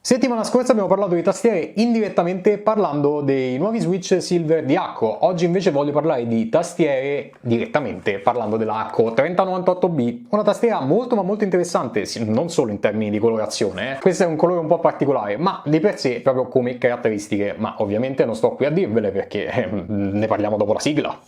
Settimana scorsa abbiamo parlato di tastiere indirettamente parlando dei nuovi Switch Silver di Acco. Oggi invece voglio parlare di tastiere direttamente parlando della Acco 3098B, una tastiera molto ma molto interessante, non solo in termini di colorazione, questo è un colore un po' particolare, ma di per sé proprio come caratteristiche, ma ovviamente non sto qui a dirvele perché ne parliamo dopo la sigla.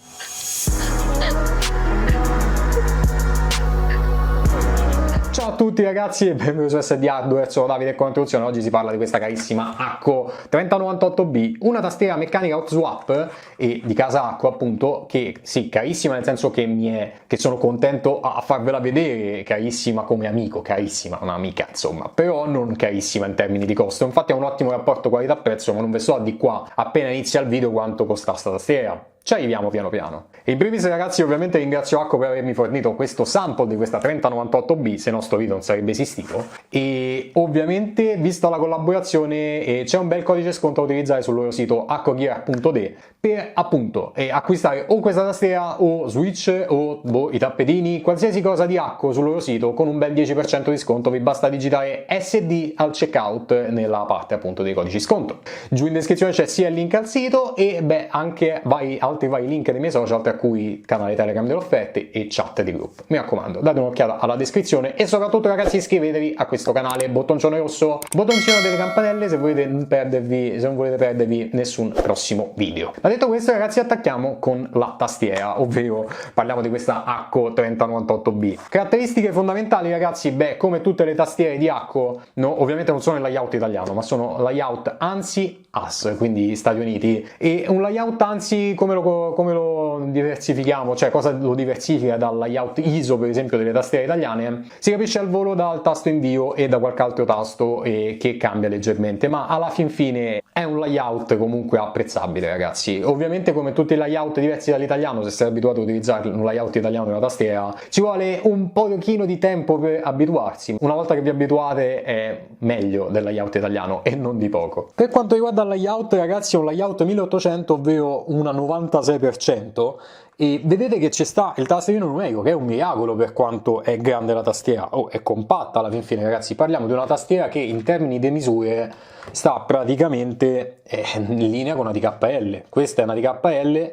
Ciao a tutti ragazzi e benvenuti su SD Hardware, sono Davide e con introduzione oggi si parla di questa carissima Acco 3098B, una tastiera meccanica hot swap e di casa Acco appunto, che sì, carissima nel senso che sono contento a farvela vedere, carissima come amico, carissima, un'amica insomma, però non carissima in termini di costo, infatti ha un ottimo rapporto qualità-prezzo, ma non vi so di qua appena inizia il video quanto costa sta tastiera. Ci arriviamo piano piano. In primis ragazzi ovviamente ringrazio Acco per avermi fornito questo sample di questa 3098B, se no sto video non sarebbe esistito, e ovviamente vista la collaborazione c'è un bel codice sconto da utilizzare sul loro sito accogear.de per appunto acquistare o questa tastiera o Switch o i tappetini, qualsiasi cosa di Acco sul loro sito con un bel 10% di sconto. Vi basta digitare SD al checkout nella parte appunto dei codici sconto. Giù in descrizione c'è sia il link al sito e anche altri vari link dei miei social, tra cui canale Telegram delle offerte e chat di gruppo. Mi raccomando, date un'occhiata alla descrizione e soprattutto ragazzi iscrivetevi a questo canale, bottoncino rosso, bottoncino delle campanelle se non volete perdervi nessun prossimo video. Ma detto questo ragazzi attacchiamo con la tastiera, ovvero parliamo di questa Acco 3098B. Caratteristiche fondamentali ragazzi, come tutte le tastiere di Acco, no, ovviamente non sono il layout italiano, ma sono layout ANSI AS, quindi Stati Uniti, e un layout ANSI come lo diversifichiamo, cioè cosa lo diversifica dal layout ISO per esempio delle tastiere italiane, si capisce al volo dal tasto invio e da qualche altro tasto che cambia leggermente, ma alla fin fine è un layout comunque apprezzabile ragazzi. Ovviamente come tutti i layout diversi dall'italiano, se sei abituato a utilizzare un layout italiano di una tastiera ci vuole un pochino di tempo per abituarsi, una volta che vi abituate è meglio del layout italiano e non di poco. Per quanto riguarda il layout ragazzi è un layout 1800, ovvero una 96%, e vedete che ci sta il tastierino numerico che è un miracolo per quanto è grande la tastiera, è compatta alla fin fine ragazzi. Parliamo di una tastiera che in termini di misure sta praticamente in linea con una DKL, questa è una DKL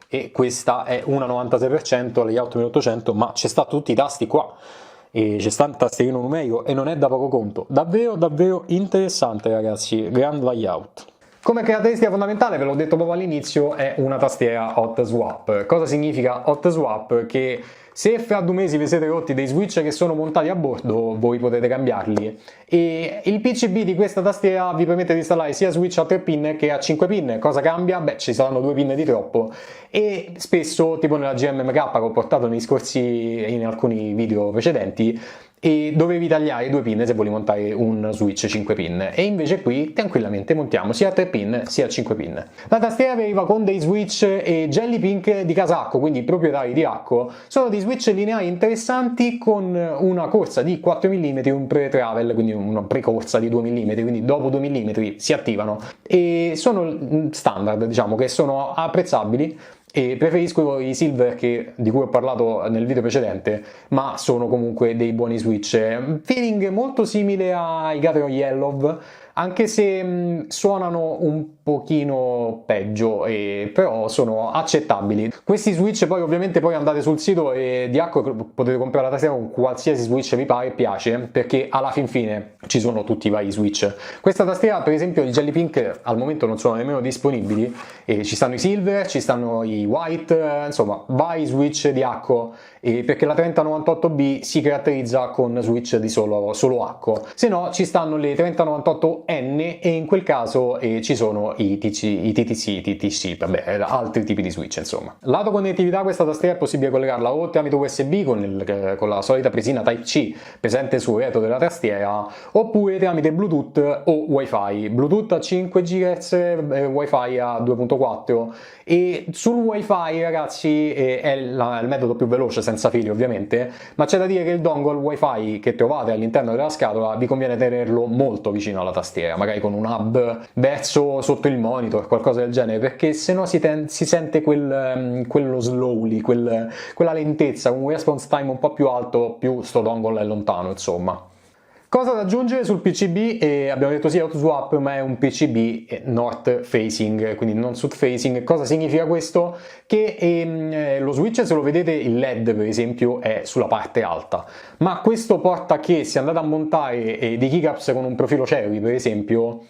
e questa è una 96% layout 1800, ma ci sta tutti i tasti qua e c'è sta il tastierino numerico e non è da poco conto, davvero interessante ragazzi, grand layout. Come caratteristica fondamentale, ve l'ho detto proprio all'inizio, è una tastiera hot swap. Cosa significa hot swap? Che se fra 2 mesi vi siete rotti dei switch che sono montati a bordo, voi potete cambiarli. E il PCB di questa tastiera vi permette di installare sia switch a 3 pin che a 5 pin. Cosa cambia? Ci saranno 2 pin di troppo. E spesso, tipo nella GMMK che ho portato in alcuni video precedenti, e dovevi tagliare 2 pin se volevi montare un switch 5 pin, e invece qui tranquillamente montiamo sia a 3 pin sia a 5 pin. La tastiera arriva con dei switch e Jelly Pink di casa Acco, quindi proprietari di Acco. Sono dei switch lineari interessanti con una corsa di 4 mm, un pre-travel, quindi una precorsa di 2 mm, quindi dopo 2 mm si attivano e sono standard, diciamo che sono apprezzabili. E preferisco i Silver di cui ho parlato nel video precedente, ma sono comunque dei buoni switch. Feeling molto simile ai Gateron Yellow, anche se suonano un pochino peggio, però sono accettabili. Questi switch poi ovviamente andate sul sito di Acco e potete comprare la tastiera con qualsiasi switch vi pare e piace, perché alla fin fine ci sono tutti i vari switch. Questa tastiera per esempio i Jelly Pink al momento non sono nemmeno disponibili, e ci stanno i Silver, ci stanno i White, insomma vari switch di Acco, perché la 3098B si caratterizza con switch di solo Acco, se no ci stanno le 3098N e in quel caso ci sono i TTC, vabbè, altri tipi di switch insomma. Lato connettività, questa tastiera è possibile collegarla o tramite USB con la solita presina Type-C presente sul retro della tastiera, oppure tramite Bluetooth o Wi-Fi, Bluetooth a 5 GHz, Wi-Fi a 2.4, e sul Wi-Fi ragazzi è il metodo più veloce senza fili ovviamente, ma c'è da dire che il dongle Wi-Fi che trovate all'interno della scatola vi conviene tenerlo molto vicino alla tastiera, magari con un hub verso sotto il monitor, qualcosa del genere, perché sennò si sente quello slowly, quella lentezza, un response time un po' più alto, più sto dongle è lontano insomma. Cosa da aggiungere sul PCB? Abbiamo detto sì hot swap, ma è un PCB north facing, quindi non south facing. Cosa significa questo? Che lo switch, se lo vedete, il LED per esempio è sulla parte alta, ma questo porta che se andate a montare dei keycaps con un profilo cherry per esempio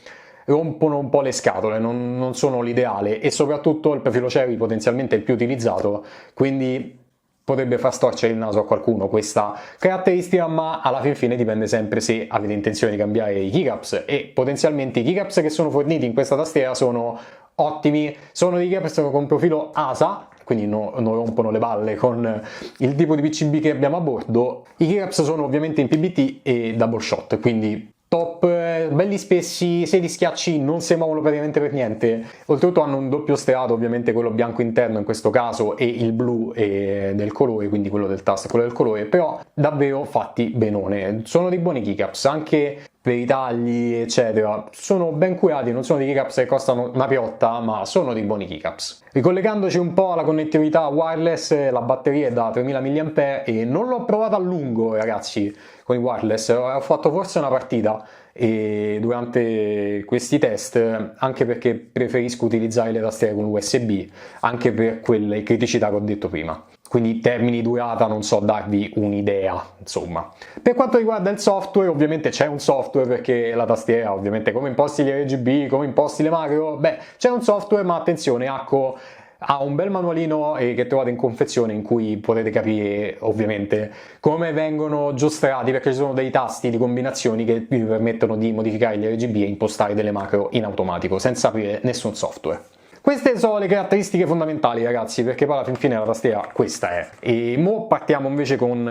rompono un po' le scatole, non sono l'ideale, e soprattutto il profilo cherry potenzialmente è il più utilizzato, quindi potrebbe far storcere il naso a qualcuno questa caratteristica, ma alla fin fine dipende sempre se avete intenzione di cambiare i keycaps, e potenzialmente i keycaps che sono forniti in questa tastiera sono ottimi, sono dei keycaps con profilo ASA, quindi non rompono le balle con il tipo di PCB che abbiamo a bordo. I keycaps sono ovviamente in PBT e double shot, quindi top, belli spessi, se li schiacci non si muovono praticamente per niente. Oltretutto hanno un doppio stelato, ovviamente quello bianco interno in questo caso e il blu del colore, quindi quello del tasto e quello del colore, però davvero fatti benone. Sono dei buoni keycaps, anche per i tagli eccetera, sono ben curati, non sono dei keycaps che costano una piotta, ma sono dei buoni keycaps. Ricollegandoci un po' alla connettività wireless, la batteria è da 3000 mAh e non l'ho provata a lungo, ragazzi, con i wireless. Ho fatto forse una partita durante questi test, anche perché preferisco utilizzare le tastiere con USB, anche per quelle criticità che ho detto prima. Quindi termini durata non so darvi un'idea, insomma. Per quanto riguarda il software, ovviamente c'è un software, perché la tastiera, ovviamente, come imposti gli RGB, come imposti le macro, beh, c'è un software, ma attenzione, Acco ha un bel manualino che trovate in confezione, in cui potete capire ovviamente come vengono giostrati, perché ci sono dei tasti di combinazioni che vi permettono di modificare gli RGB e impostare delle macro in automatico senza aprire nessun software. Queste sono le caratteristiche fondamentali, ragazzi, perché poi alla fin fine la tastiera questa è. E mo partiamo invece con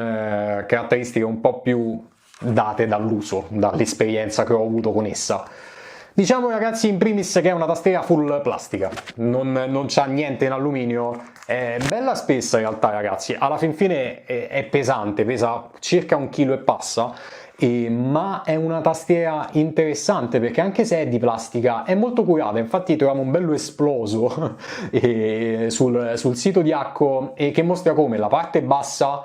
caratteristiche un po' più date dall'uso, dall'esperienza che ho avuto con essa. Diciamo, ragazzi, in primis che è una tastiera full plastica, non c'ha niente in alluminio, è bella spessa in realtà, ragazzi, alla fin fine è pesante, pesa circa 1 chilo e passa, ma è una tastiera interessante perché anche se è di plastica è molto curata. Infatti troviamo un bello esploso sul sito di Acco, che mostra come la parte bassa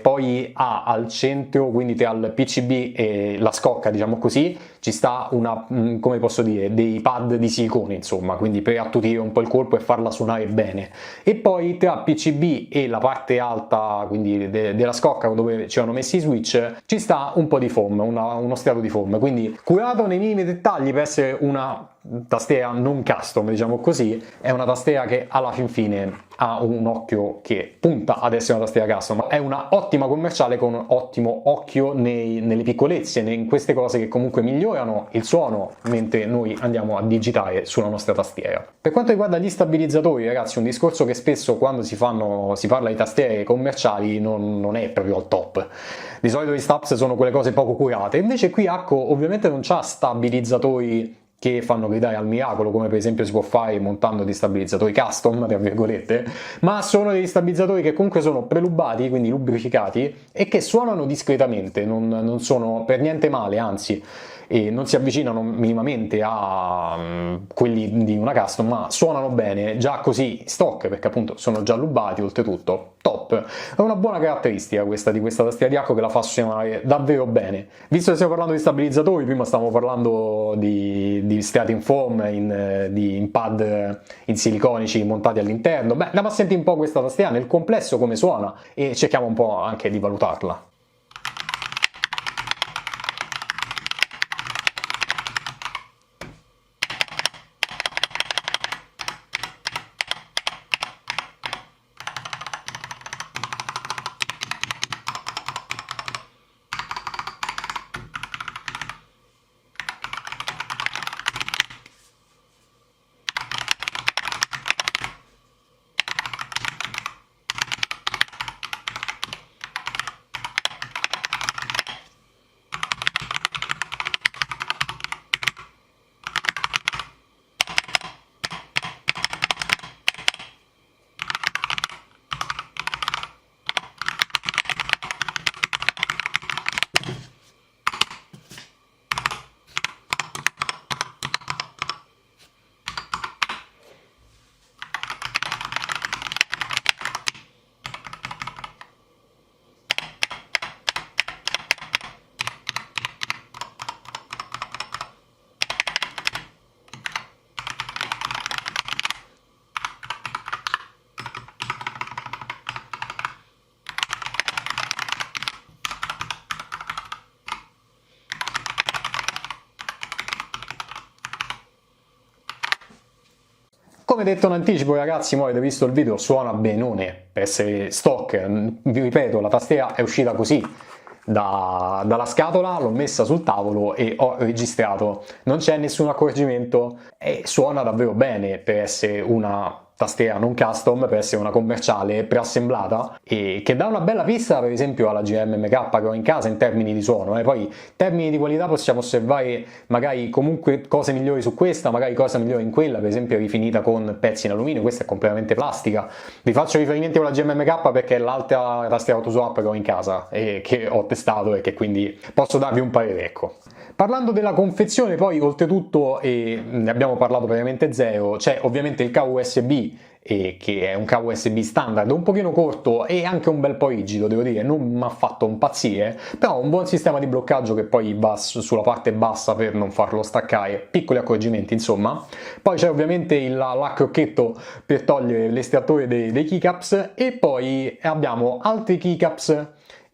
poi ha al centro, quindi tra il PCB e la scocca, diciamo così, ci sta una, come posso dire, dei pad di silicone, insomma, quindi per attutire un po' il colpo e farla suonare bene. E poi tra PCB e la parte alta, quindi della scocca dove ci hanno messi i switch, ci sta un po' di foam, uno strato di foam, quindi curato nei minimi dettagli per essere una tastiera non custom, diciamo così. È una tastiera che alla fin fine ha un occhio che punta ad essere una tastiera custom, è una ottima commerciale con un ottimo occhio nelle piccolezze, in queste cose che comunque migliorano il suono mentre noi andiamo a digitare sulla nostra tastiera. Per quanto riguarda gli stabilizzatori, ragazzi, un discorso che spesso quando si parla di tastiere commerciali non è proprio al top. Di solito gli stabs sono quelle cose poco curate, invece qui Acco ovviamente non c'ha stabilizzatori che fanno gridare al miracolo, come per esempio si può fare montando dei stabilizzatori custom, tra virgolette, ma sono degli stabilizzatori che comunque sono prelubati, quindi lubrificati, e che suonano discretamente, non sono per niente male, anzi, e non si avvicinano minimamente a quelli di una custom, ma suonano bene, già così stock, perché appunto sono già lubati, oltretutto top. È una buona caratteristica questa di questa tastiera di Acco, che la fa suonare davvero bene. Visto che stiamo parlando di stabilizzatori, prima stavamo parlando di strati in foam, in pad in siliconici montati all'interno. Beh, andiamo a sentire un po' questa tastiera nel complesso come suona e cerchiamo un po' anche di valutarla. Come detto in anticipo ragazzi, mo avete visto il video, suona benone per essere stock, vi ripeto, la tastiera è uscita così dalla scatola, l'ho messa sul tavolo e ho registrato, non c'è nessun accorgimento e suona davvero bene per essere una tastiera non custom, per essere una commerciale preassemblata e che dà una bella pista per esempio alla GMMK che ho in casa in termini di suono. Poi in termini di qualità possiamo osservare magari comunque cose migliori su questa, magari cose migliori in quella, per esempio rifinita con pezzi in alluminio, questa è completamente plastica. Vi faccio riferimenti con la GMMK perché è l'altra tastiera AutoSwap che ho in casa e che ho testato e che quindi posso darvi un parere, ecco. Parlando della confezione poi oltretutto, ne abbiamo parlato praticamente zero, c'è ovviamente il cavo USB che è un cavo USB standard un pochino corto e anche un bel po' rigido, devo dire, non mi ha fatto impazzire, però un buon sistema di bloccaggio che poi va sulla parte bassa per non farlo staccare, piccoli accorgimenti insomma. Poi c'è ovviamente l'acrocchetto per togliere l'estrattore dei keycaps e poi abbiamo altri keycaps.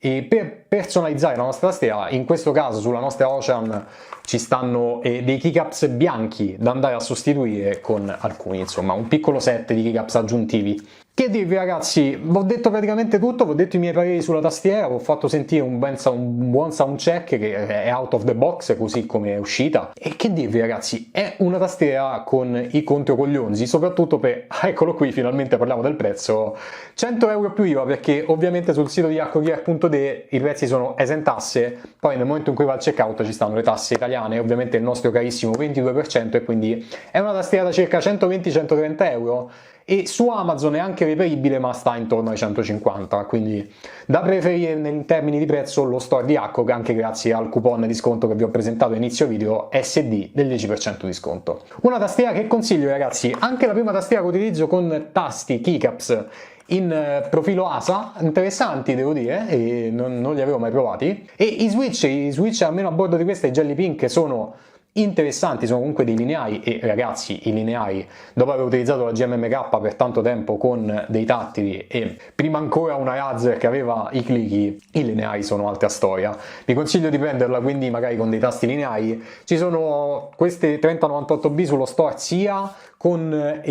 E per personalizzare la nostra tastiera, in questo caso sulla nostra Ocean ci stanno dei keycaps bianchi da andare a sostituire con alcuni, insomma un piccolo set di keycaps aggiuntivi. Che dirvi ragazzi, vi ho detto praticamente tutto, vi ho detto i miei pareri sulla tastiera, vi ho fatto sentire un buon sound check che è out of the box così come è uscita. E che dirvi ragazzi, è una tastiera con i controcoglionzi, soprattutto per, eccolo qui, finalmente parliamo del prezzo, 100 euro più IVA, perché ovviamente sul sito di hackogear.de i prezzi sono esentasse, poi nel momento in cui va al checkout ci stanno le tasse italiane, ovviamente il nostro carissimo 22% e quindi è una tastiera da circa 120-130 euro. E su Amazon è anche reperibile ma sta intorno ai 150, quindi da preferire in termini di prezzo lo store di Hackog, anche grazie al coupon di sconto che vi ho presentato a inizio video, SD del 10% di sconto. Una tastiera che consiglio ragazzi, anche la prima tastiera che utilizzo con tasti keycaps in profilo ASA, interessanti devo dire, e non li avevo mai provati, e i switch almeno a bordo di questa, i Jelly Pink, sono interessanti, sono comunque dei lineari e ragazzi i lineari, dopo aver utilizzato la GMMK per tanto tempo con dei tattili e prima ancora una Razer che aveva i clicky, i lineari sono altra storia. Vi consiglio di prenderla quindi magari con dei tasti lineari. Ci sono queste 3098B sullo store sia con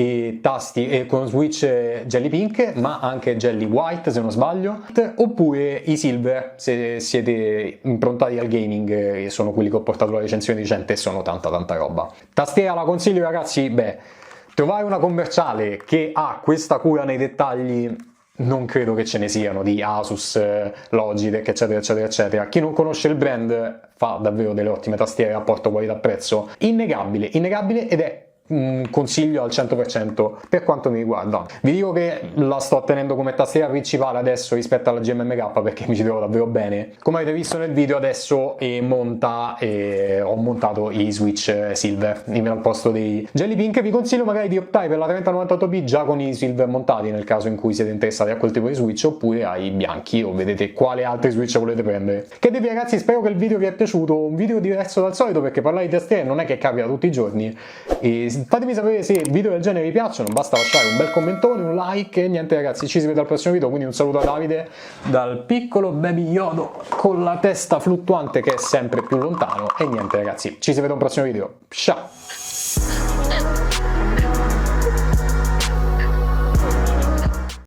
tasti e con switch Jelly Pink ma anche Jelly White se non sbaglio, oppure i Silver se siete improntati al gaming, e sono quelli che ho portato la recensione recente e sono tanta roba. Tastiera la consiglio ragazzi, trovare una commerciale che ha questa cura nei dettagli non credo che ce ne siano di Asus, Logitech eccetera. Chi non conosce il brand fa davvero delle ottime tastiere rapporto qualità-prezzo, innegabile ed è un consiglio al 100% per quanto mi riguarda. Vi dico che la sto tenendo come tastiera principale adesso rispetto alla GMMK perché mi ci trovo davvero bene. Come avete visto nel video adesso ho montato i switch Silver al posto dei Jelly Pink. Vi consiglio magari di optare per la 3098B già con i Silver montati nel caso in cui siete interessati a quel tipo di switch, oppure ai bianchi, o vedete quale altri switch volete prendere. Che dirvi ragazzi, spero che il video vi è piaciuto, un video diverso dal solito perché parlare di tastiere non è che capita tutti i giorni, e fatemi sapere se video del genere vi piacciono, basta lasciare un bel commentone, un like e niente ragazzi, ci si vede al prossimo video, quindi un saluto a Davide dal piccolo Baby Yoda con la testa fluttuante che è sempre più lontano e niente ragazzi, ci si vede al prossimo video, ciao!